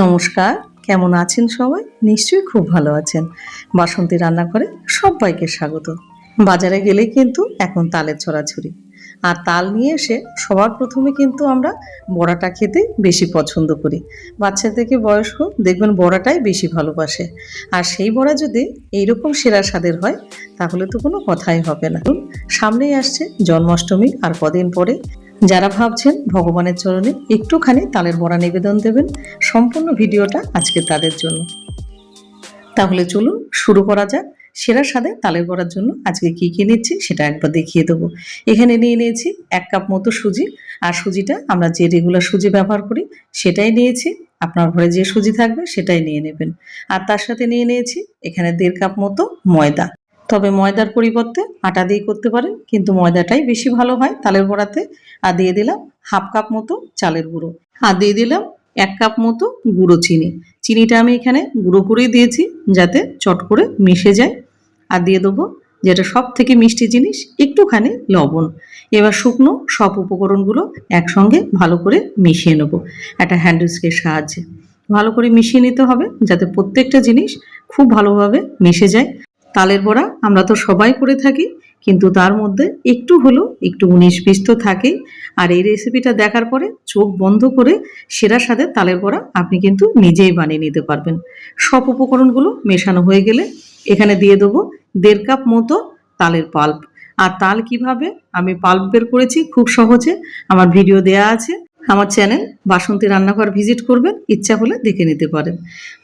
নমস্কার, কেমন আছেন সবাই? নিশ্চয়ই খুব ভালো আছেন। বাসন্তী রান্নাঘরে সবাইকে স্বাগত। বাজারে গেলেই কিন্তু এখন তালের ছড়াছড়ি। আর তাল নিয়ে এসে সবার প্রথমে কিন্তু আমরা বড়াটা খেতে বেশি পছন্দ করি। বাচ্চা থেকে বয়স্ক দেখবেন বড়াটাই বেশি ভালোবাসে। আর সেই বড়া যদি এইরকম সেরা স্বাদের হয় তাহলে তো কোনো কথাই হবে না। সামনেই আসছে জন্মাষ্টমী আর কদিন পরে। যারা ভাবছেন ভগবানের চরণে একটুখানি তালের বড়া নিবেদন দেবেন, সম্পূর্ণ ভিডিওটা আজকে তাদের জন্য। তাহলে চলুন শুরু করা যাক। সেরা স্বাদে তালের বড়ার জন্য আজকে কি কি নিচ্ছি সেটা একবার দেখিয়ে দেবো। এখানে নিয়ে নিয়েছি 1 কাপ মতো সুজি। আর সুজিটা আমরা যে রেগুলার সুজি ব্যবহার করি সেটাই নিয়েছি। আপনার ঘরে যে সুজি থাকবে সেটাই নিয়ে নেবেন। আর তার সাথে নিয়ে নিয়েছি এখানে 1.5 কাপ মতো ময়দা। তবে ময়দার পরিবর্তে আটা দিয়ে করতে পারেন, কিন্তু ময়দাটাই বেশি ভালো হয় তালের বড়াতে। আর দিয়ে দিলাম 1/2 কাপ মতো চালের গুঁড়ো। আর দিয়ে দিলাম 1 কাপ মতো গুঁড়ো চিনি। চিনিটা আমি এখানে গুঁড়ো করেই দিয়েছি যাতে চট করে মিশে যায়। আর দিয়ে দেবো যেটা সব থেকে মিষ্টি জিনিস, একটুখানি লবণ। এবার শুকনো সব উপকরণগুলো একসঙ্গে ভালো করে মিশিয়ে নেব একটা হ্যান্ড উইস্কের সাহায্যে। ভালো করে মিশিয়ে নিতে হবে যাতে প্রত্যেকটা জিনিস খুব ভালোভাবে মিশে যায়। তালের বড়া আমরা তো সবাই করে থাকি, কিন্তু তার মধ্যে একটু হলেও একটু 19-20 তো থাকেই। আর এই রেসিপিটা দেখার পরে চোখ বন্ধ করে সেরা স্বাদের তালের বড়া আপনি কিন্তু নিজেই বানিয়ে নিতে পারবেন। সব উপকরণগুলো মেশানো হয়ে গেলে এখানে দিয়ে দেবো 1.5 কাপ মতো তালের পাল্প। আর তাল কিভাবে আমি পাল্প বের করেছি খুব সহজে আমার ভিডিও দেয়া আছে। আমার চ্যানেল বাসন্তী রান্নাঘর ভিজিট করবেন, ইচ্ছা হলে দেখে নিতে পারেন।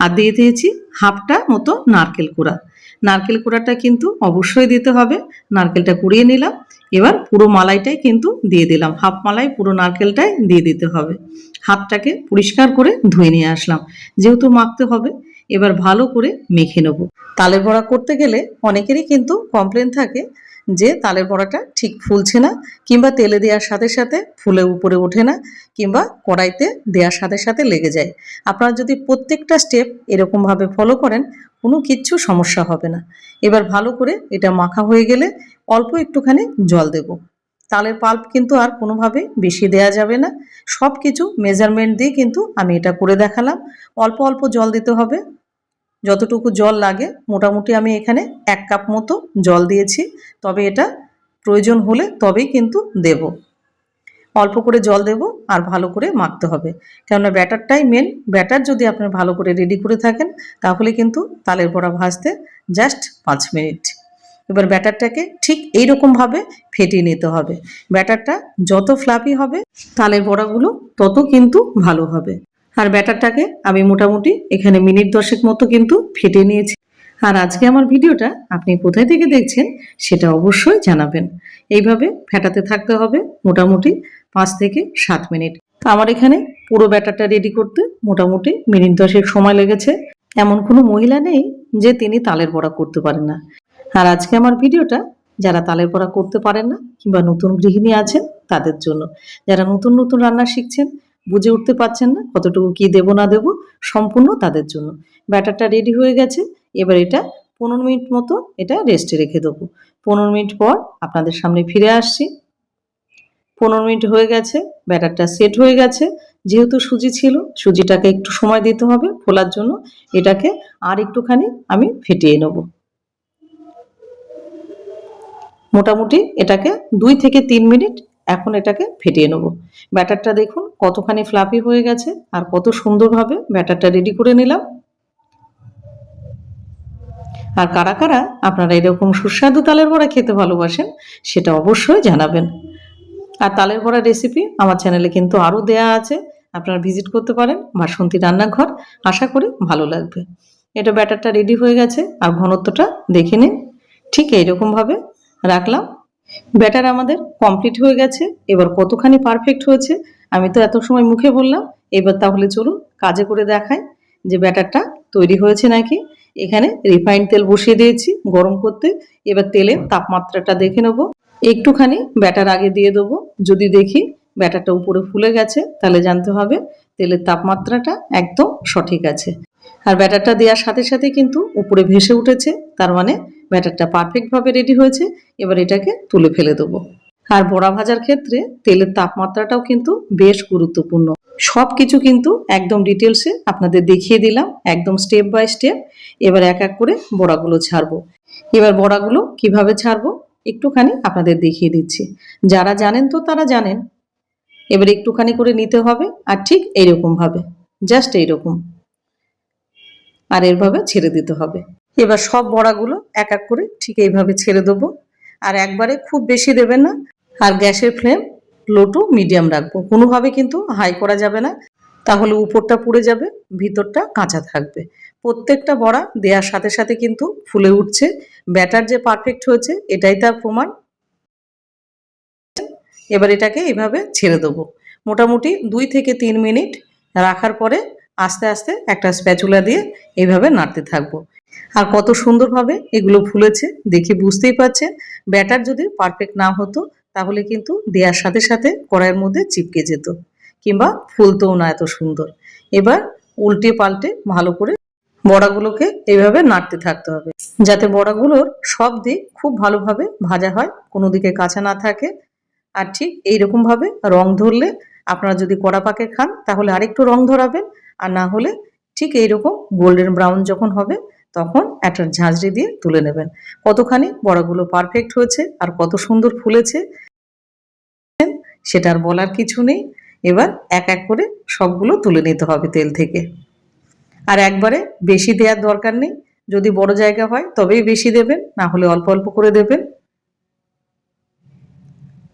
আর দিয়ে দিয়েছি হাফটা মতো নারকেল কোড়া। নারকেল কোড়াটা কিন্তু অবশ্যই দিতে হবে। নারকেলটা কুড়িয়ে নিলাম। এবার পুরো মালাইটাই কিন্তু দিয়ে দিলাম। হাফ মালাই পুরো নারকেলটাই দিয়ে দিতে হবে। হাতটাকে পরিষ্কার করে ধুয়ে নিয়ে আসলাম, যেহেতু মাখতে হবে। এবার ভালো করে মেখে নেব। তালের বড়া করতে গেলে অনেকেরই কিন্তু কমপ্লেন থাকে যে তালের বড়াটা ঠিক ফুলছে না, কিংবা তেলে দেওয়ার সাথে সাথে ফুলে উপরে ওঠে না, কিংবা কড়াইতে দেওয়ার সাথে সাথে লেগে যায়। আপনারা যদি প্রত্যেকটা স্টেপ এরকমভাবে ফলো করেন কোনো কিচ্ছু সমস্যা হবে না। এবার ভালো করে এটা মাখা হয়ে গেলে অল্প একটুখানি জল দেব। তালের পাল্প কিন্তু আর কোনোভাবে বেশি দেয়া যাবে না। সব কিছু মেজারমেন্ট দিয়ে কিন্তু আমি এটা করে দেখালাম। অল্প অল্প জল দিতে হবে, যতটুকু জল লাগে। মোটামুটি আমি এখানে 1 কাপ মতো জল দিয়েছি, তবে এটা প্রয়োজন হলে তবেই কিন্তু দেব। অল্প করে জল দেব আর ভালো করে মাখতে হবে, কেননা ব্যাটারটাই মেন। ব্যাটার যদি আপনারা ভালো করে রেডি করে থাকেন তাহলে কিন্তু তালের বড়া ভাজতে জাস্ট 5 মিনিট। এবার ব্যাটারটাকে ঠিক এইরকমভাবে ফেটিয়ে নিতে হবে। ব্যাটারটা যত ফ্লাফি হবে তালের বড়াগুলো তত কিন্তু ভালো হবে। আর ব্যাটারটাকে আমি মোটামুটি এখানে মিনিট 10 মতো কিন্তু ফেটিয়ে নিয়েছি। আর আজকে আমার ভিডিওটা আপনি কোথায় থেকে দেখছেন সেটা অবশ্যই জানাবেন। এইভাবে ফেটাতে থাকতে হবে মোটামুটি 5 থেকে 7 মিনিট। আমার এখানে পুরো ব্যাটারটা রেডি করতে মোটামুটি মিনিট 10 সময় লেগেছে। এমন কোনো মহিলা নেই যে তিনি তালের বড়া করতে পারেন না। আর আজকে আমার ভিডিওটা যারা তালের বড়া করতে পারেন না কিংবা নতুন গৃহিণী আছেন তাদের জন্য, যারা নতুন নতুন রান্না শিখছেন, বুঝে উঠতে পারছেন না কতটুকু কি দেব না দেব, সম্পূর্ণ তাদের জন্য। ব্যাটারটা রেডি হয়ে গেছে। এবার এটা 15 মিনিট মতো এটা রেস্টে রেখে দেবো। 15 মিনিট পর আপনাদের সামনে ফিরে আসছি। 15 মিনিট হয়ে গেছে, ব্যাটারটা সেট হয়ে গেছে। যেহেতু সুজি ছিল, সুজিটাকে একটু সময় দিতে হবে ফোলার জন্য। এটাকে আর একটুখানি আমি ফেটিয়ে নেব। মোটামুটি এটাকে 2 থেকে 3 মিনিট এখন এটাকে ফেটিয়ে নেব। ব্যাটারটা দেখুন কতখানি ফ্লাফি হয়ে গেছে আর কত সুন্দরভাবে ব্যাটারটা রেডি করে নিলাম। আর কারা কারা আপনারা এরকম সুস্বাদু তালের বড়া খেতে ভালোবাসেন সেটা অবশ্যই জানাবেন। আর তালের বড়া রেসিপি আমার চ্যানেলে কিন্তু আরও দেয়া আছে, আপনারা ভিজিট করতে পারেন বাসন্তী রান্নাঘর। আশা করি ভালো লাগবে। এটা ব্যাটারটা রেডি হয়ে গেছে আর ঘনত্বটা দেখে নিন, ঠিক এইরকমভাবে রাখলাম। ব্যাটার আমাদের কমপ্লিট হয়ে গেছে। এবার কতখানি পারফেক্ট হয়েছে আমি তো এত সময় মুখে বললাম, এবার তাহলে চলুন কাজে করে দেখাই যে ব্যাটারটা তৈরি হয়েছে নাকি। এখানে রিফাইন্ড তেল বসিয়ে দিয়েছি গরম করতে। এবার তেলের তাপমাত্রাটা দেখে নেব। একটুখানি ব্যাটার আগে দিয়ে দেবো। যদি দেখি ব্যাটারটা উপরে ফুলে গেছে তাহলে জানতে হবে তেলের তাপমাত্রাটা একদম সঠিক আছে। আর ব্যাটারটা দেওয়ার সাথে সাথে কিন্তু উপরে ভেসে উঠেছে, তার মানে ব্যাটারটা পারফেক্টভাবে রেডি হয়েছে। এবার এটাকে তুলে ফেলে দেবো। আর বড়া ভাজার ক্ষেত্রে তেলের তাপমাত্রাটাও কিন্তু বেশ গুরুত্বপূর্ণ। সব কিছু কিন্তু একদম ডিটেলসে আপনাদের দেখিয়ে দিলাম, একদম স্টেপ বাই স্টেপ। এবার এক এক করে বড়াগুলো ছাড়বো। এবার বড়াগুলো কিভাবে ছাড়বো একটুখানি আপনাদের দেখিয়ে দিচ্ছি। যারা জানেন তো তারা জানেন। এবার একটুখানি করে নিতে হবে, আর ঠিক এইরকম ভাবে, জাস্ট এইরকম, আর এরভাবে ছেড়ে দিতে হবে। এবার সব বড়াগুলো এক এক করে ঠিক এইভাবে ছেড়ে দেবো। আর একবারে খুব বেশি দেবেন না, আর গ্যাসের ফ্লেম লো টু মিডিয়াম রাখবো, কোনোভাবে কিন্তু হাই করা যাবে না, তাহলে উপরটা পুড়ে যাবে, ভিতরটা কাঁচা থাকবে। প্রত্যেকটা বড়া দেওয়ার সাথে সাথে কিন্তু ফুলে উঠছে। ব্যাটার যে পারফেক্ট হয়েছে এটাই তার প্রমাণ। এবার এটাকে এইভাবে ছেড়ে দেবো। মোটামুটি 2 থেকে 3 মিনিট রাখার পরে আস্তে আস্তে একটা স্প্যাচুলা দিয়ে এইভাবে নাড়তে থাকবো। আর কত সুন্দরভাবে এগুলো ফুলেছে দেখে বুঝতেই পারছেন। ব্যাটার যদি পারফেক্ট না হতো তাহলে কিন্তু দেওয়ার সাথে সাথে কড়াইয়ের মধ্যে চিপকে যেত, কিংবা ফুলতেও না এত সুন্দর। এবার উল্টে পাল্টে ভালো করে বড়াগুলোকে এইভাবে নাড়তে থাকতে হবে, যাতে বড়াগুলোর সব দিক খুব ভালোভাবে ভাজা হয়, কোনো দিকে কাঁচা না থাকে। আর ঠিক এইরকম ভাবে রং ধরলে, আপনারা যদি কড়া পাকে খান তাহলে আরেকটু রং ধরাবেন, আর না হলে ঠিক এইরকম গোল্ডেন ব্রাউন যখন হবে তখন একটা ঝাঁঝরি দিয়ে তুলে নেবেন। কতখানি বড়াগুলো পারফেক্ট হয়েছে আর কত সুন্দর ফুলেছে সেটা আর বলার কিছু নেই। এবার এক এক করে সবগুলো তুলে নিতে হবে তেল থেকে। আর একবারে বেশি দেওয়ার দরকার নেই, যদি বড় জায়গা হয় তবেই বেশি দেবেন, না হলে অল্প অল্প করে দেবেন।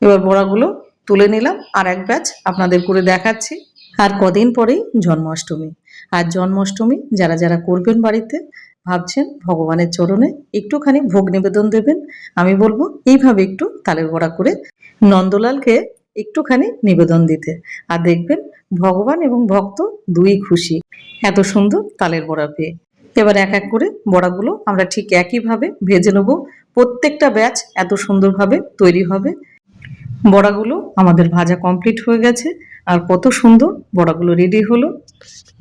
এবার বড়াগুলো তুলে নিলাম, আর এক ব্যাচ আপনাদের করে দেখাচ্ছি। আর কদিন পরেই জন্মাষ্টমী। আর জন্মাষ্টমী যারা যারা করবেন বাড়িতে, ভাবছেন ভগবানের চরণে একটুখানি ভোগ নিবেদন দেবেন, আমি বলবো এইভাবে একটু তালের বড়া করে নন্দলালকে একটুখানি নিবেদন দিতে। আর দেখবেন ভগবান এবং ভক্ত দুই খুশি এত সুন্দর তালের বড়া পেয়ে। এবার এক এক করে বড়াগুলো আমরা ঠিক একইভাবে ভেজে নেব। প্রত্যেকটা ব্যাচ এত সুন্দরভাবে তৈরি হবে। বড়াগুলো আমাদের ভাজা কমপ্লিট হয়ে গেছে। আর কত সুন্দর বড়াগুলো রেডি হলো,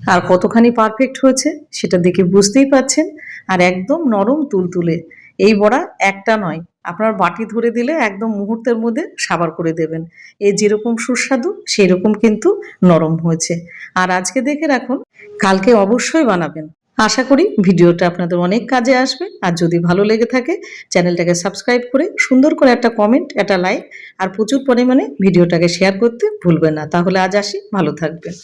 আর কতখানি পারফেক্ট হয়েছে সেটা দেখে বুঝতেই পাচ্ছেন। আর একদম নরম তুলতুলে। এই বড়া একটা নয়, আপনার বাটি ধরে দিলে একদম মুহূর্তের মধ্যে সাবার করে দেবেন। এ যেরকম সুস্বাদু সেই রকম কিন্তু নরম হয়েছে। আর আজকে দেখে রাখুন, কালকে অবশ্যই বানাবেন। আশা করি ভিডিওটা আপনাদের অনেক কাজে আসবে। আর যদি ভালো লেগে থাকে চ্যানেলটাকে সাবস্ক্রাইব করে সুন্দর করে একটা কমেন্ট, একটা লাইক, আর প্রচুর পরিমাণে ভিডিওটাকে শেয়ার করতে ভুলবেন না। তাহলে আজ আসি, ভালো থাকবেন।